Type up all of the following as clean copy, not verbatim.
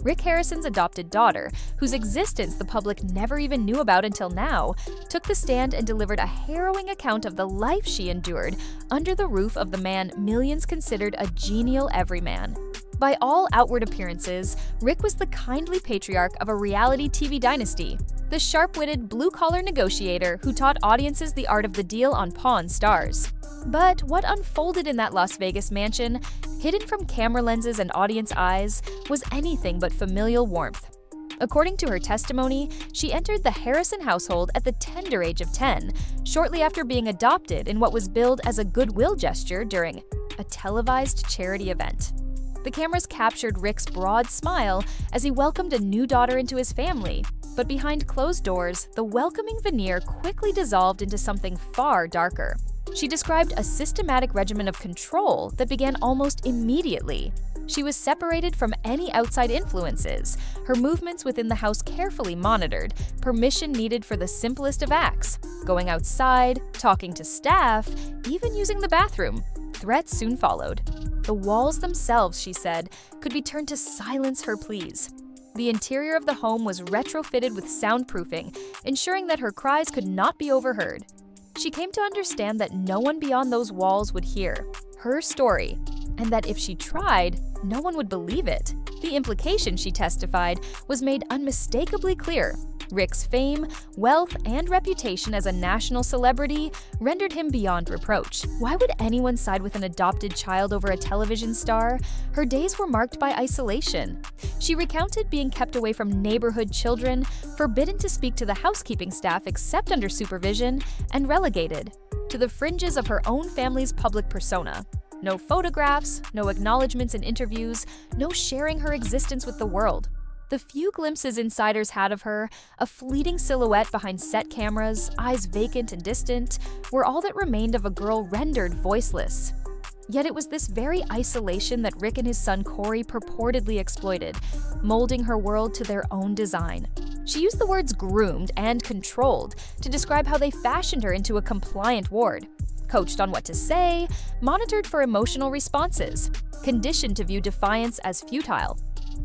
Rick Harrison's adopted daughter, whose existence the public never even knew about until now, took the stand and delivered a harrowing account of the life she endured under the roof of the man millions considered a genial everyman. By all outward appearances, Rick was the kindly patriarch of a reality TV dynasty, the sharp-witted blue-collar negotiator who taught audiences the art of the deal on Pawn Stars. But what unfolded in that Las Vegas mansion, hidden from camera lenses and audience eyes, was anything but familial warmth. According to her testimony, she entered the Harrison household at the tender age of 10, shortly after being adopted in what was billed as a goodwill gesture during a televised charity event. The cameras captured Rick's broad smile as he welcomed a new daughter into his family, but behind closed doors, the welcoming veneer quickly dissolved into something far darker. She described a systematic regimen of control that began almost immediately. She was separated from any outside influences, her movements within the house carefully monitored, permission needed for the simplest of acts, going outside, talking to staff, even using the bathroom. Threats soon followed. The walls themselves, she said, could be turned to silence her pleas. The interior of the home was retrofitted with soundproofing, ensuring that her cries could not be overheard. She came to understand that no one beyond those walls would hear her story, and that if she tried, no one would believe it. The implication, she testified, was made unmistakably clear. Rick's fame, wealth, and reputation as a national celebrity rendered him beyond reproach. Why would anyone side with an adopted child over a television star? Her days were marked by isolation. She recounted being kept away from neighborhood children, forbidden to speak to the housekeeping staff except under supervision, and relegated to the fringes of her own family's public persona. No photographs, no acknowledgments in interviews, no sharing her existence with the world. The few glimpses insiders had of her, a fleeting silhouette behind set cameras, eyes vacant and distant, were all that remained of a girl rendered voiceless. Yet it was this very isolation that Rick and his son Corey purportedly exploited, molding her world to their own design. She used the words groomed and controlled to describe how they fashioned her into a compliant ward, coached on what to say, monitored for emotional responses, conditioned to view defiance as futile.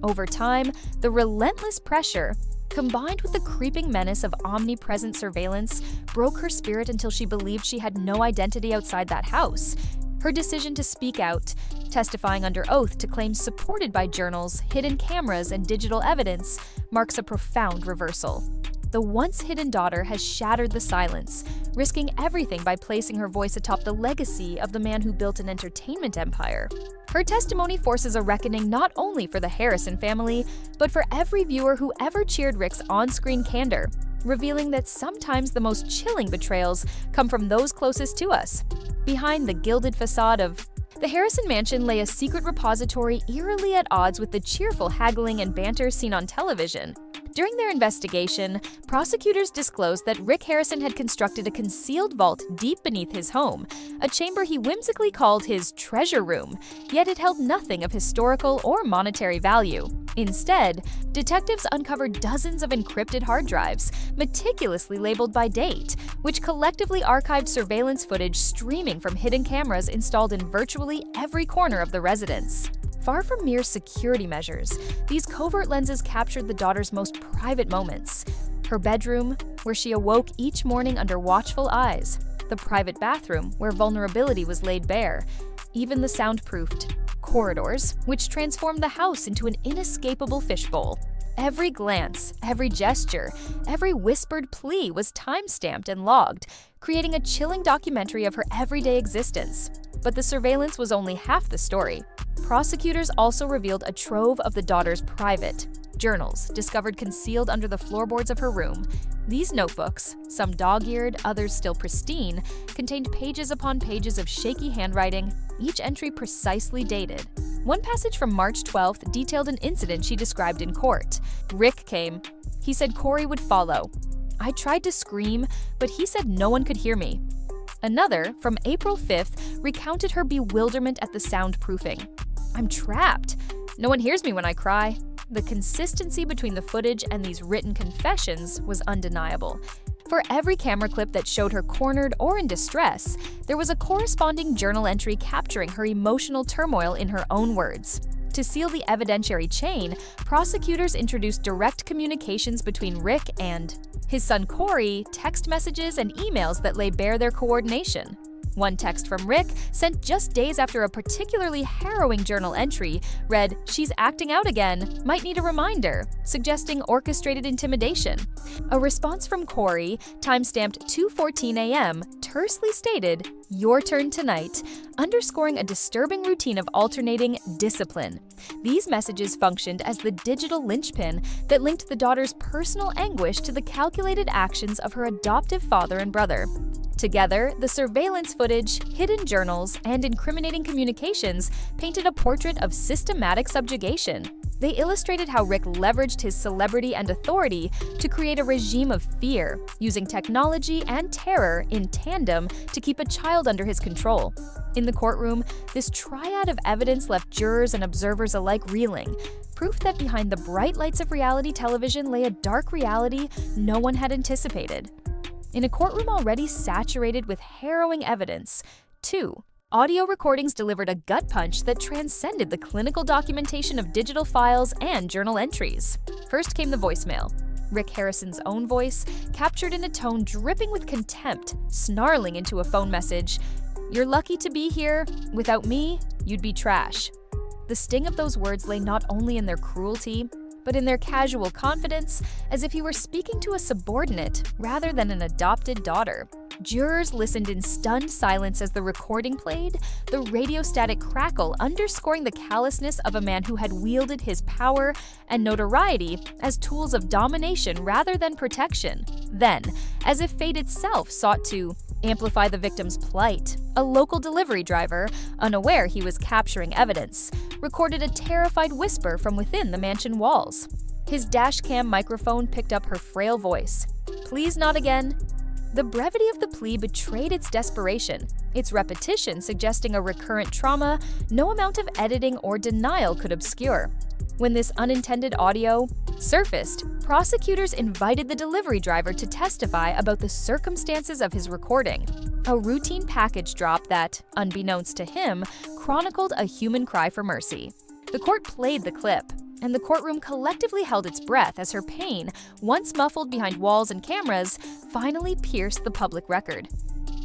Over time, the relentless pressure, combined with the creeping menace of omnipresent surveillance, broke her spirit until she believed she had no identity outside that house. Her decision to speak out, testifying under oath to claims supported by journals, hidden cameras, and digital evidence, marks a profound reversal. The once hidden daughter has shattered the silence, risking everything by placing her voice atop the legacy of the man who built an entertainment empire. Her testimony forces a reckoning not only for the Harrison family, but for every viewer who ever cheered Rick's on-screen candor, revealing that sometimes the most chilling betrayals come from those closest to us. Behind the gilded facade of the Harrison mansion lay a secret repository eerily at odds with the cheerful haggling and banter seen on television. During their investigation, prosecutors disclosed that Rick Harrison had constructed a concealed vault deep beneath his home, a chamber he whimsically called his treasure room, yet it held nothing of historical or monetary value. Instead, detectives uncovered dozens of encrypted hard drives, meticulously labeled by date, which collectively archived surveillance footage streaming from hidden cameras installed in virtually every corner of the residence. Far from mere security measures, these covert lenses captured the daughter's most private moments. Her bedroom, where she awoke each morning under watchful eyes, the private bathroom, where vulnerability was laid bare, even the soundproofed corridors, which transformed the house into an inescapable fishbowl. Every glance, every gesture, every whispered plea was time-stamped and logged, creating a chilling documentary of her everyday existence. But the surveillance was only half the story. Prosecutors also revealed a trove of the daughter's private journals, discovered concealed under the floorboards of her room. These notebooks, some dog-eared, others still pristine, contained pages upon pages of shaky handwriting, each entry precisely dated. One passage from March 12th detailed an incident she described in court. Rick came. He said Corey would follow. I tried to scream, but he said no one could hear me. Another, from April 5th, recounted her bewilderment at the soundproofing. I'm trapped. No one hears me when I cry. The consistency between the footage and these written confessions was undeniable. For every camera clip that showed her cornered or in distress, there was a corresponding journal entry capturing her emotional turmoil in her own words. To seal the evidentiary chain, prosecutors introduced direct communications between Rick and his son Corey, text messages and emails that lay bare their coordination. One text from Rick, sent just days after a particularly harrowing journal entry, read, "She's acting out again, might need a reminder," suggesting orchestrated intimidation. A response from Corey, timestamped 2:14 a.m., tersely stated, "Your turn tonight," underscoring a disturbing routine of alternating discipline. These messages functioned as the digital linchpin that linked the daughter's personal anguish to the calculated actions of her adoptive father and brother. Together, the surveillance footage, hidden journals, and incriminating communications painted a portrait of systematic subjugation. They illustrated how Rick leveraged his celebrity and authority to create a regime of fear, using technology and terror in tandem to keep a child under his control. In the courtroom, this triad of evidence left jurors and observers alike reeling, proof that behind the bright lights of reality television lay a dark reality no one had anticipated. In a courtroom already saturated with harrowing evidence, audio recordings delivered a gut punch that transcended the clinical documentation of digital files and journal entries. First came the voicemail. Rick Harrison's own voice, captured in a tone dripping with contempt, snarling into a phone message, "You're lucky to be here. Without me, you'd be trash." The sting of those words lay not only in their cruelty, but in their casual confidence, as if he were speaking to a subordinate rather than an adopted daughter. Jurors listened in stunned silence as the recording played, the radiostatic crackle underscoring the callousness of a man who had wielded his power and notoriety as tools of domination rather than protection. Then, as if fate itself sought to amplify the victim's plight, a local delivery driver, unaware he was capturing evidence, recorded a terrified whisper from within the mansion walls. His dashcam microphone picked up her frail voice. "Please not again." The brevity of the plea betrayed its desperation, its repetition suggesting a recurrent trauma no amount of editing or denial could obscure. When this unintended audio surfaced, prosecutors invited the delivery driver to testify about the circumstances of his recording, a routine package drop that, unbeknownst to him, chronicled a human cry for mercy. The court played the clip, and the courtroom collectively held its breath as her pain, once muffled behind walls and cameras, finally pierced the public record.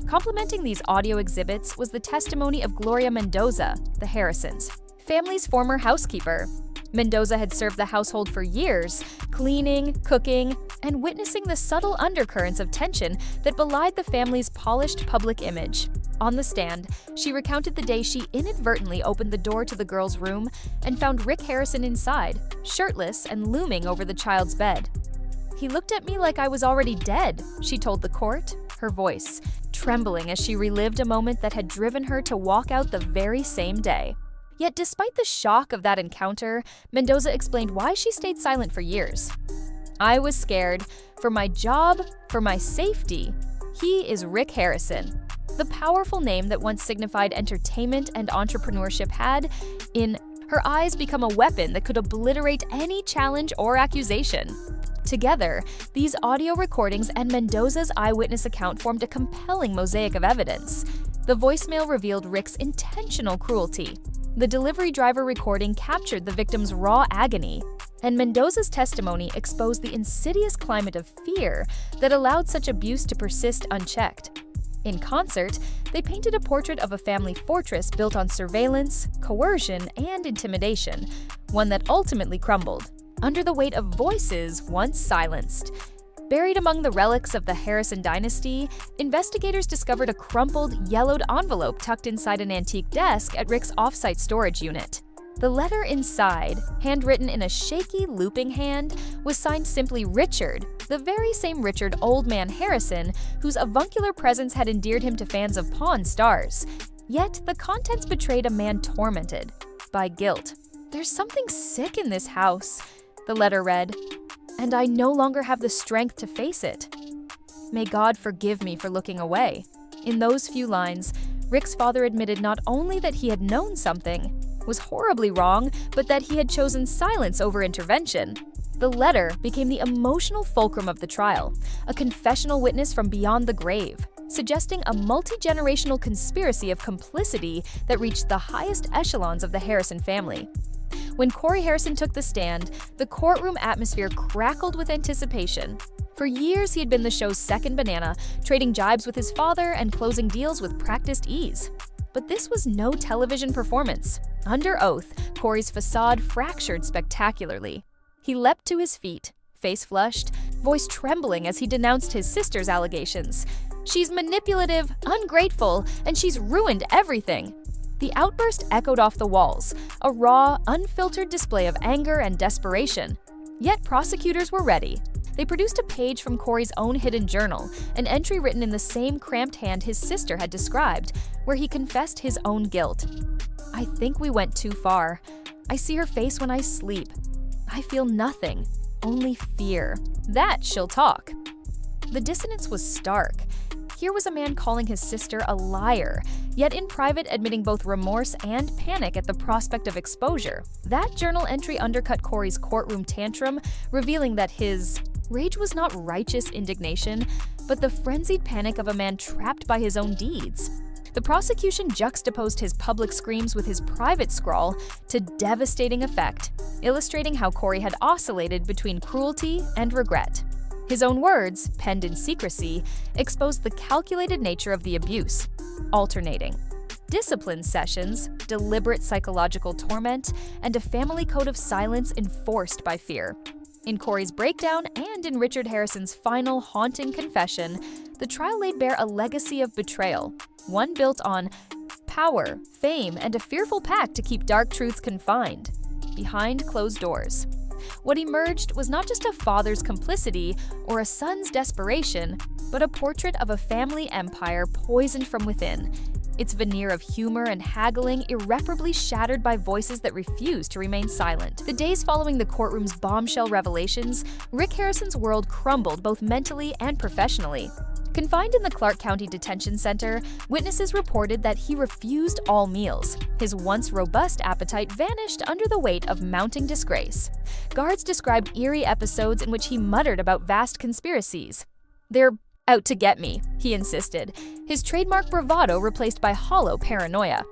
Complementing these audio exhibits was the testimony of Gloria Mendoza, the Harrisons, family's former housekeeper. Mendoza had served the household for years, cleaning, cooking, and witnessing the subtle undercurrents of tension that belied the family's polished public image. On the stand, she recounted the day she inadvertently opened the door to the girl's room and found Rick Harrison inside, shirtless and looming over the child's bed. "He looked at me like I was already dead," she told the court, her voice trembling as she relived a moment that had driven her to walk out the very same day. Yet despite the shock of that encounter, Mendoza explained why she stayed silent for years. "I was scared. For my job, for my safety. He is Rick Harrison." The powerful name that once signified entertainment and entrepreneurship had, in her eyes, become a weapon that could obliterate any challenge or accusation. Together, these audio recordings and Mendoza's eyewitness account formed a compelling mosaic of evidence. The voicemail revealed Rick's intentional cruelty. The delivery driver recording captured the victim's raw agony, and Mendoza's testimony exposed the insidious climate of fear that allowed such abuse to persist unchecked. In concert, they painted a portrait of a family fortress built on surveillance, coercion, and intimidation, one that ultimately crumbled under the weight of voices once silenced. Buried among the relics of the Harrison dynasty, investigators discovered a crumpled, yellowed envelope tucked inside an antique desk at Rick's off-site storage unit. The letter inside, handwritten in a shaky, looping hand, was signed simply Richard, the very same Richard Old Man Harrison whose avuncular presence had endeared him to fans of Pawn Stars. Yet the contents betrayed a man tormented by guilt. "There's something sick in this house," the letter read, "and I no longer have the strength to face it. May God forgive me for looking away." In those few lines, Rick's father admitted not only that he had known something was horribly wrong, but that he had chosen silence over intervention. The letter became the emotional fulcrum of the trial, a confessional witness from beyond the grave, suggesting a multi-generational conspiracy of complicity that reached the highest echelons of the Harrison family. When Corey Harrison took the stand, the courtroom atmosphere crackled with anticipation. For years, he had been the show's second banana, trading jibes with his father and closing deals with practiced ease. But this was no television performance. Under oath, Corey's facade fractured spectacularly. He leapt to his feet, face flushed, voice trembling as he denounced his sister's allegations. "She's manipulative, ungrateful, and she's ruined everything." The outburst echoed off the walls, a raw, unfiltered display of anger and desperation. Yet prosecutors were ready. They produced a page from Corey's own hidden journal, an entry written in the same cramped hand his sister had described, where he confessed his own guilt. "I think we went too far. I see her face when I sleep. I feel nothing, only fear. That she'll talk." The dissonance was stark. Here was a man calling his sister a liar, yet in private admitting both remorse and panic at the prospect of exposure. That journal entry undercut Corey's courtroom tantrum, revealing that his rage was not righteous indignation, but the frenzied panic of a man trapped by his own deeds. The prosecution juxtaposed his public screams with his private scrawl to devastating effect, illustrating how Corey had oscillated between cruelty and regret. His own words, penned in secrecy, exposed the calculated nature of the abuse, alternating discipline sessions, deliberate psychological torment, and a family code of silence enforced by fear. In Corey's breakdown and in Richard Harrison's final haunting confession, the trial laid bare a legacy of betrayal, one built on power, fame, and a fearful pact to keep dark truths confined, behind closed doors. What emerged was not just a father's complicity or a son's desperation, but a portrait of a family empire poisoned from within, its veneer of humor and haggling irreparably shattered by voices that refused to remain silent. The days following the courtroom's bombshell revelations, Rick Harrison's world crumbled both mentally and professionally. Confined in the Clark County Detention Center, witnesses reported that he refused all meals. His once robust appetite vanished under the weight of mounting disgrace. Guards described eerie episodes in which he muttered about vast conspiracies. "They're out to get me," he insisted, his trademark bravado replaced by hollow paranoia.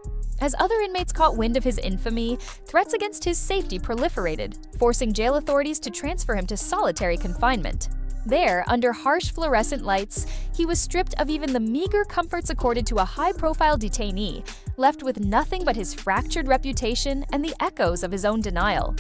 As other inmates caught wind of his infamy, threats against his safety proliferated, forcing jail authorities to transfer him to solitary confinement. There, under harsh fluorescent lights, he was stripped of even the meager comforts accorded to a high-profile detainee, left with nothing but his fractured reputation and the echoes of his own denial.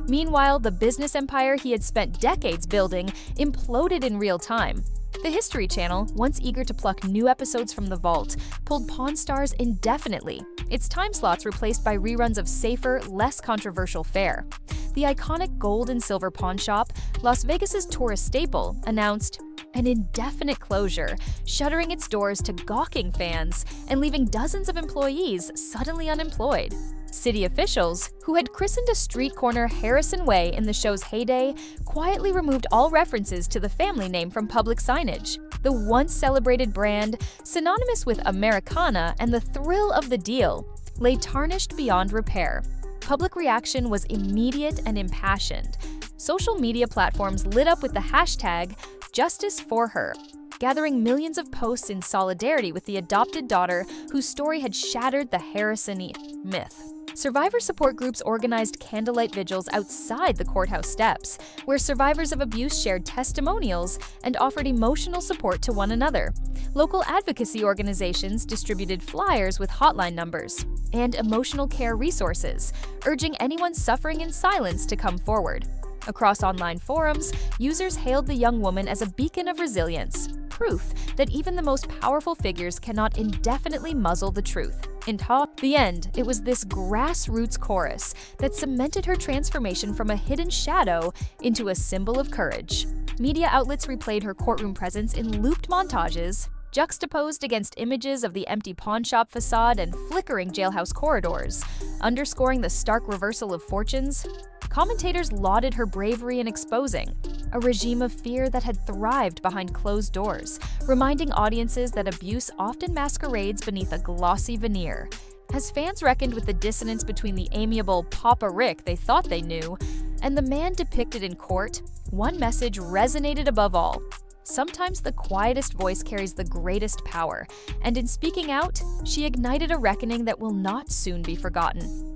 Meanwhile, the business empire he had spent decades building imploded in real time. The History Channel, once eager to pluck new episodes from the vault, pulled Pawn Stars indefinitely, its time slots replaced by reruns of safer, less controversial fare. The iconic gold and silver pawn shop, Las Vegas's tourist staple, announced an indefinite closure, shuttering its doors to gawking fans and leaving dozens of employees suddenly unemployed. City officials, who had christened a street corner Harrison Way in the show's heyday, quietly removed all references to the family name from public signage. The once celebrated brand, synonymous with Americana and the thrill of the deal, lay tarnished beyond repair. Public reaction was immediate and impassioned. Social media platforms lit up with the hashtag #JusticeForHer, gathering millions of posts in solidarity with the adopted daughter whose story had shattered the Harrison myth. Survivor support groups organized candlelight vigils outside the courthouse steps, where survivors of abuse shared testimonials and offered emotional support to one another. Local advocacy organizations distributed flyers with hotline numbers and emotional care resources, urging anyone suffering in silence to come forward. Across online forums, users hailed the young woman as a beacon of resilience, proof that even the most powerful figures cannot indefinitely muzzle the truth. In the end, it was this grassroots chorus that cemented her transformation from a hidden shadow into a symbol of courage. Media outlets replayed her courtroom presence in looped montages, juxtaposed against images of the empty pawnshop facade and flickering jailhouse corridors, underscoring the stark reversal of fortunes. Commentators lauded her bravery in exposing a regime of fear that had thrived behind closed doors, reminding audiences that abuse often masquerades beneath a glossy veneer. As fans reckoned with the dissonance between the amiable Papa Rick they thought they knew and the man depicted in court, one message resonated above all. Sometimes the quietest voice carries the greatest power, and in speaking out, she ignited a reckoning that will not soon be forgotten.